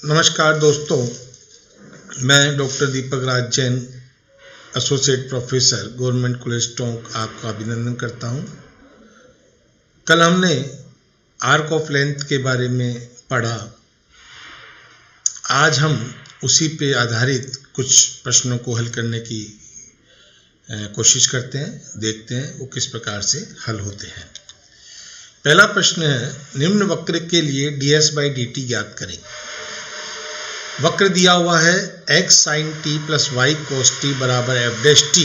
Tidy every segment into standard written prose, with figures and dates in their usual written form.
नमस्कार दोस्तों, मैं doctor Deepak Raj Jain, associate professor, government college Tonk, आपका अभिनंदन करता हूं। कल हमने आर्क ऑफ लेंथ के बारे में पढ़ा। आज हम उसी पे आधारित कुछ प्रश्नों को हल करने की कोशिश करते हैं, देखते हैं वो किस प्रकार से हल होते हैं। पहला प्रश्न है, निम्न वक्र के लिए ds/dt ज्ञात करें। वक्र दिया हुआ है x sin t plus y cos t बराबर f डैश t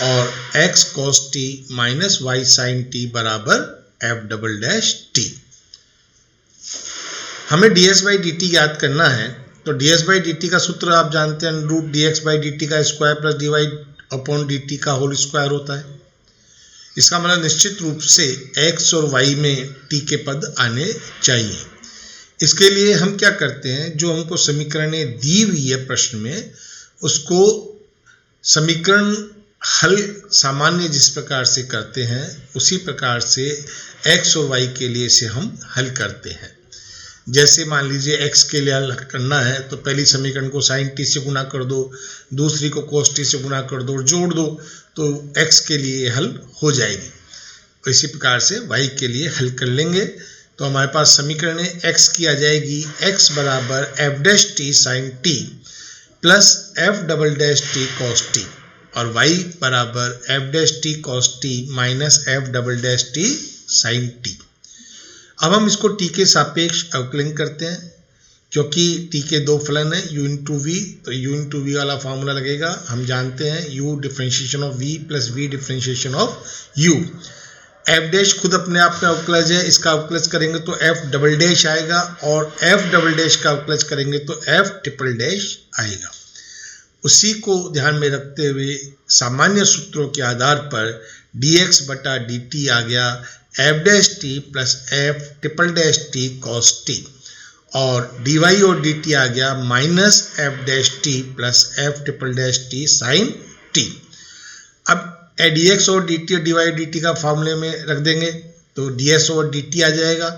और x cos t minus y sin t बराबर f डबल डैश t। हमें ds/dt ज्ञात करना है, तो ds/dt का सूत्र आप जानते हैं, रूट dx/dt का square plus dy upon dt का होल स्क्वायर होता है। इसका मतलब निश्चित रूप से x और y में t के पद आने चाहिए। इसके लिए हम क्या करते हैं, जो हमको समीकरणें दी हुई है प्रश्न में, उसको समीकरण हल सामान्य जिस प्रकार से करते हैं उसी प्रकार से x और y के लिए से हम हल करते हैं। जैसे मान लीजिए x के लिए हल करना है तो पहली समीकरण को sin t से गुना कर दो, दूसरी को cos t से गुना कर दो और जोड़ दो, तो x के लिए हल हो जाएगी। इसी प्रकार से y के लिए हल कर लेंगे तो हमारे पास समीकरण x की आ जाएगी, x बराबर f dash T sine T plus f double dash T cos T और y बराबर f dash T cos T minus f double dash T sine T. अब हम इसको t के सापेक्ष अवकलन करते हैं, क्योंकि t के दो फलन है u इंटू वी, तो u इंटू वी वाला फॉर्मूला लगेगा। हम जानते हैं u differentiation of v plus v differentiation of u। f dash खुद अपने आप में अवकलज है, इसका अवकलज करेंगे तो f डबल डैश आएगा और f डबल डैश का अवकलज करेंगे तो f ट्रिपल डैश आएगा। उसी को ध्यान में रखते हुए सामान्य सूत्रों के आधार पर dx बटा dt आ गया f dash T plus f triple dash T cos T और dy और dt आ गया minus f dash T plus f triple dash T sine T. अब dx और dt और dy dt का फॉर्मूले में रख देंगे तो ds और dt आ जाएगा,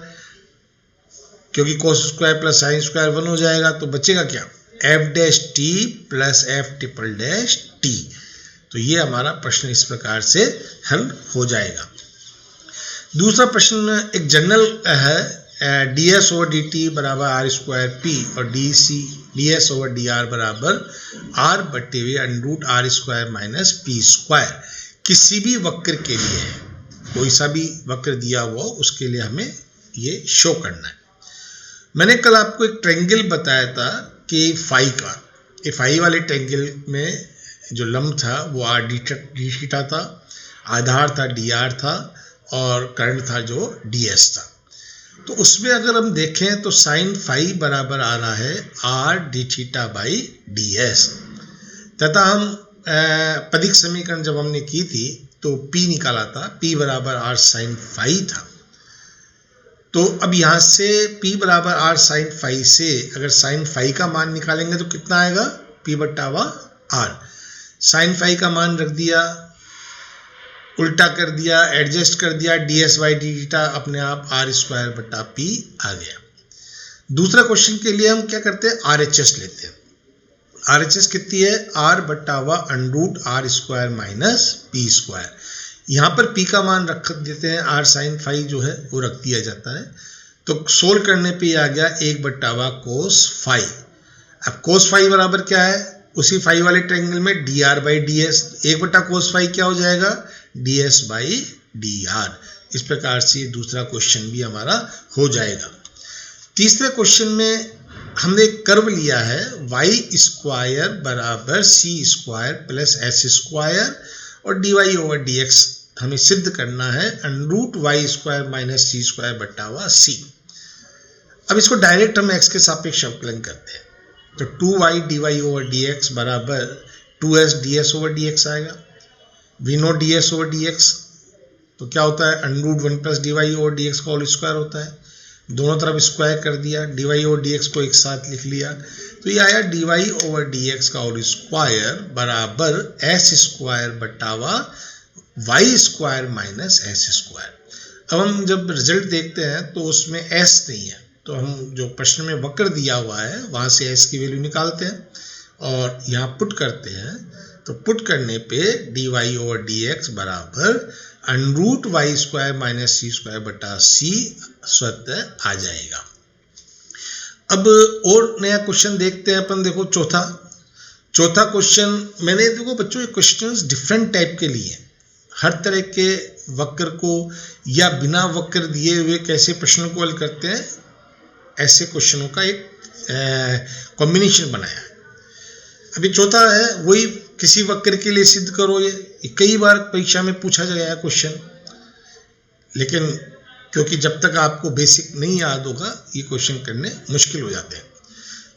क्योंकि cos square plus sine square 1 हो जाएगा, तो बचेगा क्या, f dash T plus f triple dash T. तो ये हमारा प्रश्न इस प्रकार से हल हो जाएगा। दूसरा प्रश्न एक जनरल है, ds ओवर dt बराबर आर स्क्वायर पी और ds ओवर dr बराबर r बटे हुए under root R square minus P square. किसी भी वक्र के लिए है, कोई सा भी वक्र दिया हुआ उसके लिए हमें ये शो करना है। मैंने कल आपको एक ट्रायंगल बताया था कि फाई का, ये फाई वाले ट्रायंगल में जो लंब था वो आर डी थीटा था, आधार था dr था और कर्ण था जो ds था। तो उसमें अगर हम देखें तो साइन फाई बराबर आ रहा है R D theta by ds, तथा हम पदिक समीकरण जब हमने की थी तो p निकाला था, p बराबर आर साइन फाई था। तो अब यहाँ से p बराबर आर साइन फाई से अगर साइन फाई का मान निकालेंगे तो कितना आएगा, p बट्टा आर। साइन फाई का मान रख दिया, उल्टा कर दिया, एडजस्ट कर दिया, ds बाई डी थीटा अपने आप आर स्क्वायर बट्टा p आ गया। दूसरा क्वेश्चन के लिए हम क्या करते हैं, RHS लेते हैं। RHS कितनी है, r बट्टा under root R square minus P square. यहाँ पर p का मान रख देते हैं, r साइन फाई जो है वो रख दिया जाता है। तो सोल्व करने पे आ गया 1 बट्टा कोस फाई। अब कोस फाई बराबर क्या है, उसी फाई वाले ट्रायंगल में dr बाई ds, 1 बट्टा कोस फाई क्या हो जाएगा, ds बाई dr। इस प्रकार से दूसरा क्वेश्चन भी हमारा हो जाएगा। तीसरे क्वेश्चन में हमने एक कर्व लिया है, y स्क्वायर बराबर c square plus s square और dy ओवर dx हमें सिद्ध करना है under root y square minus c square बट्टा c। अब इसको डायरेक्ट हम x के सापेक्ष अवकलन करते हैं, तो 2y dy ओवर dx बराबर 2s ds ओवर dx आएगा। We know ds over dx तो क्या होता है, under root 1 plus dy over dx का होल स्क्वायर होता है। दोनों तरफ स्क्वायर कर दिया, dy ओवर dx को एक साथ लिख लिया, तो ये आया dy ओवर dx का होल स्क्वायर बराबर s स्क्वायर बट्टा y square minus s square. अब हम जब रिजल्ट देखते हैं तो उसमें s नहीं है, तो हम जो प्रश्न में वक्र दिया हुआ है वहाँ से s की वैल्यू निकालते हैं और यहाँ पुट करते हैं। तो पुट करने पे dy/dx बराबर √y² माइनस c² बटा c स्वतः आ जाएगा। अब और नया क्वेश्चन देखते हैं अपन। देखो चौथा क्वेश्चन, मैंने देखो बच्चों ये क्वेश्चंस डिफरेंट टाइप के लिए, हर तरह के वक्र को या बिना वक्र दिए हुए कैसे प्रश्नों को हल करते हैं, ऐसे क्वेश्चनों का एक कॉम्बिनेशन बनाया है। अभी चौथा है वही किसी वक्र के लिए सिद्ध करो। ये कई बार परीक्षा में पूछा गया है क्वेश्चन, लेकिन क्योंकि जब तक आपको बेसिक नहीं याद होगा ये क्वेश्चन करने मुश्किल हो जाते हैं।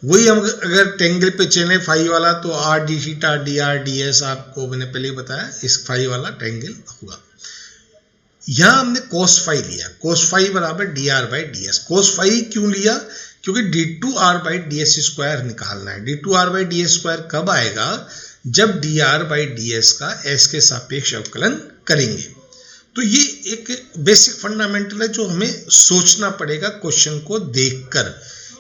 वही हम अगर ट्रायंगल पे चले फाई वाला, तो r d theta dr ds आपको मैंने पहले ही बताया इस फाई वाला ट्रायंगल होगा। यहाँ हमने cos फाई लिया, cos फाई बराबर dr/ds। cos फाई क्यों लिया? क्योंकि d2r/ds² निकालना है। d2r/ds² कब आएगा? जब dr/ds का s के सापेक्ष अवकलन करेंगे। तो ये एक बेसिक फंडामेंटल है जो हमें सोचना पड़ेगा क्वेश्चन को देखकर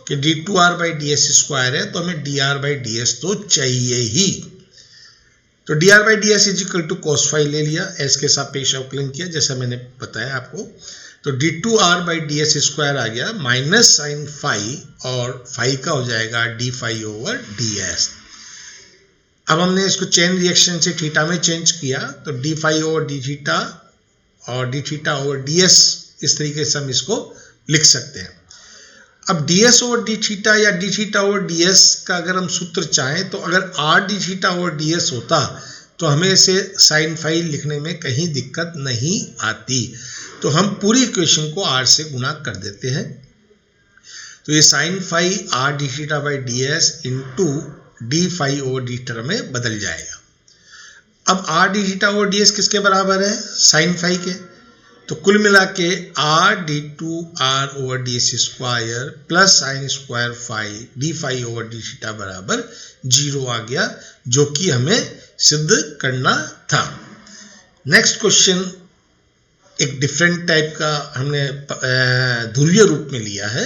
कि d2r/ds² है तो हमें dr/ds तो चाहिए ही। तो dr/ds is equal to cos phi ले लिया, s के सापेक्ष अवकलन किया जैसा मैंने बताया आपको। तो d2r/ds² आ गया माइनस साइन फाई और फाई का हो जाएगा d∅/ds। अब हमने इसको चेन रिएक्शन से थीटा में चेंज किया तो d∅/dθ और dθ/ds इस तरीके से हम इसको लिख सकते हैं। अब ds/dθ या dθ/ds का अगर हम सूत्र चाहें तो अगर r dθ/ds होता तो हमें इसे साइन फाई लिखने में कहीं दिक्कत नहीं आती। तो हम पूरी इक्वेशन को r से गुणा कर देते हैं। तो ये sine phi r dθ/ds into d∅/dθ में बदल जाएगा। अब r dθ/ds किसके बराबर है? साइन फाई के। तो कुल मिला के r d2r/ds² plus sine square phi d∅/dθ बराबर 0 आ गया, जो कि हमें सिद्ध करना था। नेक्स्ट क्वेश्चन एक डिफरेंट टाइप का हमने ध्रुवीय रूप में लिया है।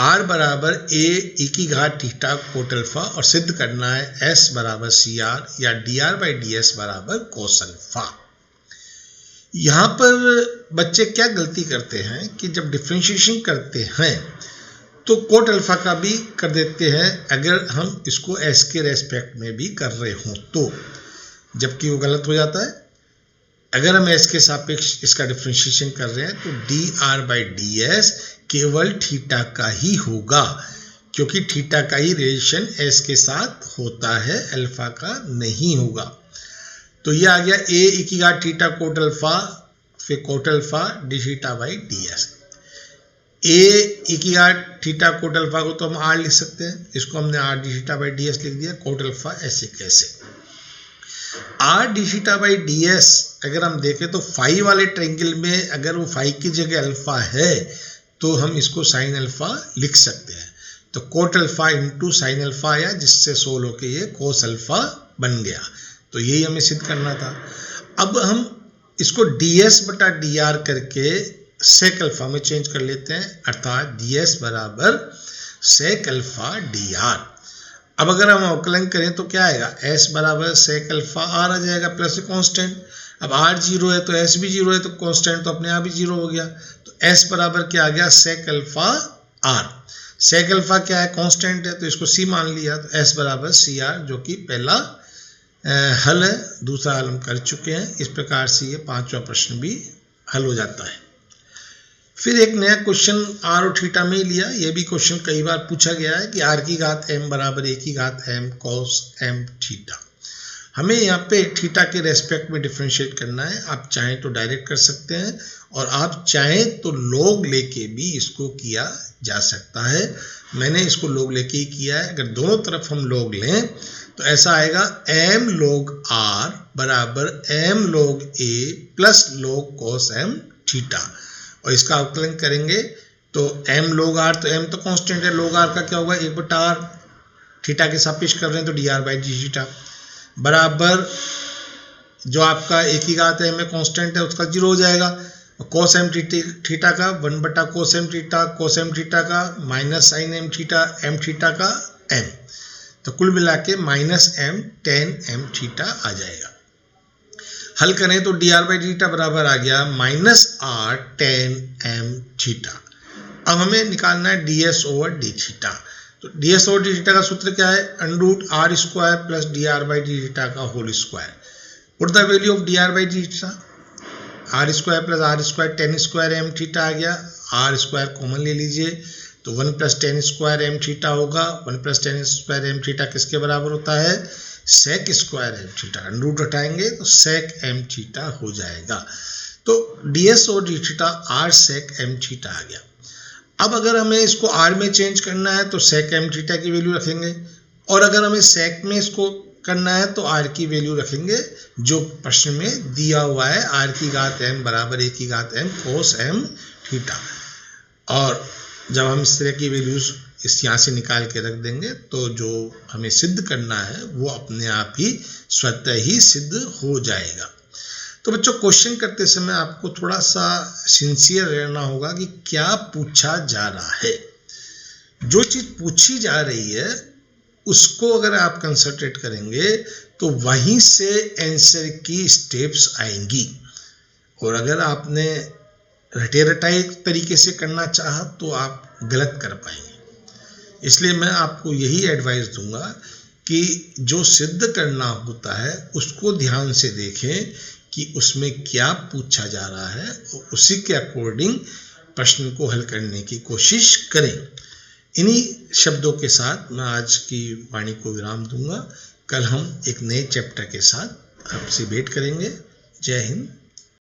r बराबर a⁴ कोट अल्फा और सिद्ध करना है s बराबर cr या dr/ds बराबर cos अल्फा। यहाँ पर बच्चे क्या गलती करते हैं कि जब डिफरेंशिएशन करते हैं तो कोट अल्फा का भी कर देते हैं अगर हम इसको s के रेस्पेक्ट में भी कर रहे हों तो, जबकि वो गलत हो जाता है। अगर हम s के सापेक्ष इसका डिफरेंशिएशन कर रहे हैं तो dr/ds केवल थीटा का ही होगा, क्योंकि थीटा का ही रिलेशन s के साथ होता है, अल्फा का नहीं होगा। तो ये आ गया a⁴ कोट अल्फा फिर coat alpha dθ/ds। a⁴ coat alpha को तो हम r लिख सकते हैं, इसको हमने r dθ/ds लिख दिया, कोट अल्फा ऐसे कैसे। r dθ/ds अगर हम देखें तो फाई वाले ट्रायंगल में अगर वो फाई की जगह अल्फा है तो हम इसको साइन अल्फा लिख सकते हैं। तो coat alpha into sine alpha आया, जिससे सोल्व होके ये कोस अल्फा बन गया। तो यही हमें सिद्ध करना था। अब हम इसको ds/dr करके सेक अल्फा में चेंज कर लेते हैं, अर्थात ds बराबर सेक अल्फा dr। अब अगर हम अवकलन करें तो क्या आएगा? s बराबर सेक अल्फा r आ जाएगा प्लस कांस्टेंट। अब r 0 है तो s भी 0 है, तो कांस्टेंट तो अपने आप ही 0 हो गया। तो s बराबर क्या आ गया? Sec alpha r। Sec alpha क्या है? कांस्टेंट है, तो इसको c मान लिया। तो s बराबर cr, जो कि पहला हल है। दूसरा हल हम कर चुके हैं। इस प्रकार से ये पांचवा प्रश्न भी हल हो जाता है। फिर एक नया क्वेश्चन r और थीटा में ही लिया। ये भी क्वेश्चन कई बार पूछा गया है कि r⁴m बराबर a⁴m cos m थीटा। हमें यहाँ पे थीटा के रेस्पेक्ट में डिफरेंशिएट करना है। आप चाहें तो डायरेक्ट कर सकते हैं और आप चाहें तो log लेके भी इसको किया जा सकता है। मैंने इसको log लेके ही किया है। अगर दोनों तरफ हम log लें तो ऐसा आएगा m log r बराबर m log a plus log cos m theta. और इसका अवकलन करेंगे तो m log r, तो m तो कांस्टेंट है, log r का क्या होगा? 1/r। थीटा के सापेक्ष कर रहे हैं तो dr/dθ बराबर जो आपका a⁴m में कांस्टेंट है उसका 0 हो जाएगा cos m थीटा का 1 cos m थीटा का माइनस sin m थीटा का m, तो कुल मिला के -m tan m थीटा आ जाएगा। हल करें तो dr बाई डी बराबर आ गया -r tan m थीटा। अब हमें निकालना है ds ओवर डी थीटा। तो ds ओवर डी थीटा का सूत्र क्या है? √r² plus dr by d theta का whole square. Put the value of dr by d theta, r² plus r² tan square m theta आ गया। r² common ले लीजिए तो 1 plus tan square m theta होगा। 1 plus tan square m theta किसके बराबर होता है? sec square m theta. Root हटाएंगे तो sec m थीटा हो जाएगा। तो ds और d theta r sec m theta आ गया। अब अगर हमें इसको r में चेंज करना है तो sec m थीटा की वैल्यू रखेंगे, और अगर हमें sec में इसको करना है तो r की वैल्यू रखेंगे जो प्रश्न में दिया हुआ है, r की घात m बराबर 1 की घात m cos m थीटा। और जब हम इस तरह की वैल्यूज इस यहाँ से निकाल के रख देंगे तो जो हमें सिद्ध करना है वो अपने आप ही स्वतः ही सिद्ध हो जाएगा। तो बच्चों, क्वेश्चन करते समय आपको थोड़ा सा सिंसियर रहना होगा कि क्या पूछा जा रहा है। जो चीज़ पूछी जा रही है उसको अगर आप कंसंट्रेट करेंगे तो वहीं से आंसर की स्टेप्स आएंगी, और अगर आपने रटे रटाई तरीके से करना चाहा तो आप गलत कर पाएंगे। इसलिए मैं आपको यही एडवाइस दूंगा कि जो सिद्ध करना होता है उसको ध्यान से देखें कि उसमें क्या पूछा जा रहा है, और उसी के अकॉर्डिंग प्रश्न को हल करने की कोशिश करें। इन्हीं शब्दों के साथ मैं आज की वाणी को विराम दूंगा। कल हम एक नए चैप्टर के साथ आपसे भेंट करेंगे। जय हिंद।